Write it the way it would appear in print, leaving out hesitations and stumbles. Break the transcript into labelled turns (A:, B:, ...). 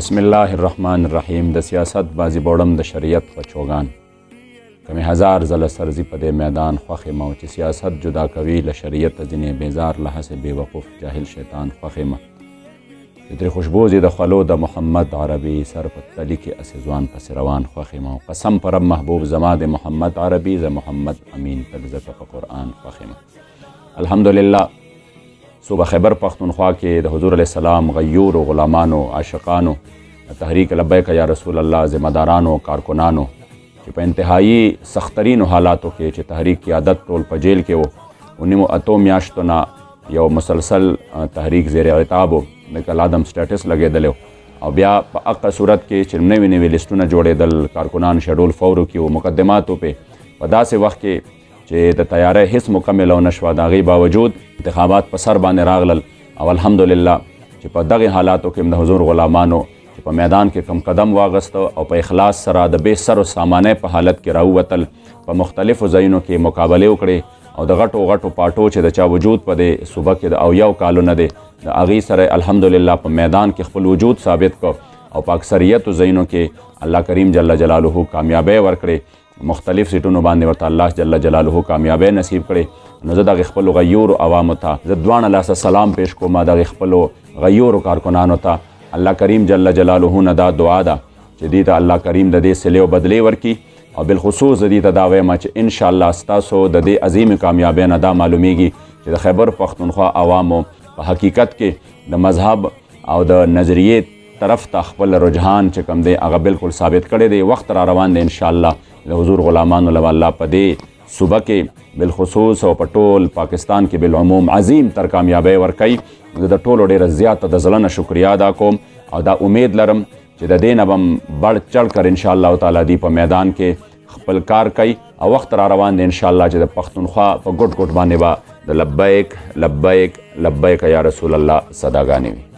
A: بسم الله الرحمن الرحیم. د سیاست بازی بوړم د شریعت په چوګان کمی هزار زله سرزی په دې میدان خوښې ما چې سیاست جدا کوي له شریعت ځینې بیزار له هسې بېوقوف جاهل شیطان خوښې ما چې ترې خوشبو د خولو د محمد عربي سر په تلي کې اسې ځوان پسې روان خوښې ما قسم په رب محبوب زما د محمد عربي زه محمد امین تک زکه په قرآن خوښې ما. الحمدلله صوبه خیبر پختونخوا کې د حضور علیه السلام غیور و غلامانو عاشقانو تحریک لبیک یا رسول الله ذمہدارانو کارکنانو چې په انتهایی سخترینو حالاتو کې چې تحریک قیادت ټول په جیل کې و و نیمو اتو میاشتو نه یو مسلسل تحریک زیر اعتاب و د کلادم سټیټس لګېدلی او بیا په هغه صورت کې چې نوي نوي لیسټونه جوړېدل کارکنان شیډول فورو کې و مقدماتو په داسې وخت کې چې د تیاری هیڅ مکمل او نشوه د هغې باوجود انتخابات په سر باندې راغلل او الحمدلله چې په دغې حالاتو کې د حضور غلامانو چې په میدان کې کم قدم واغسته او په اخلاص سره د بې سر و سامانۍ په حالت کې راووتل په مختلفو ځایونو کې مقابلې وکړې او د غټو غټو پاټو چې د چا وجود په دې صوبه کې د اویاو کالونه دی د هغې سره الحمدلله په میدان کې خپل وجود ثابت کړ او په اکثریتو ځایونو کې الله کریم جل جلاله کامیابۍ ورکړې مختلف سیټونو باندې ورته الله جل جلاله کامیابۍ نصیب کړې نو زه دغې خپلو غیورو عوامو ته زه دواړه لاسه سلام پیش کوم دغې خپلو غیورو کارکنانو ته الله کریم جل جلاله نه دا دعا ده چې دې ته الله کریم د دې صلې او بدلې ورکړي او بالخصوص دې ته دا وایم چې انشاءالله ستاسو د دې عظیم کامیابۍ نه دا معلومیږي چې د خیبر پختونخوا عوامو په حقیقت کې د مذهب او د نظریې طرف ته خپل رجحان چې کوم دی هغه بالکل ثابت کړی دی وخت را روان دی انشاءالله د حضور غلامانو له الله په دې صوبه کې بالخصوص او په ټول پاکستان کې بالعموم عظیم تر کامیابۍ ورکوي. زه د ټولو ډېره زیاته د زړه نه شکریا ادا کوم او دا امید لرم چې د دې نه به بړ چړ کر انشاءالله تعالی دی په میدان کې خپل کار کوي او وخت را روان دی انشاءالله چې د پښتونخوا په ګوټ ګوټ باندې به د لبیک لبیک لبیک یا رسول الله صداګانې وي.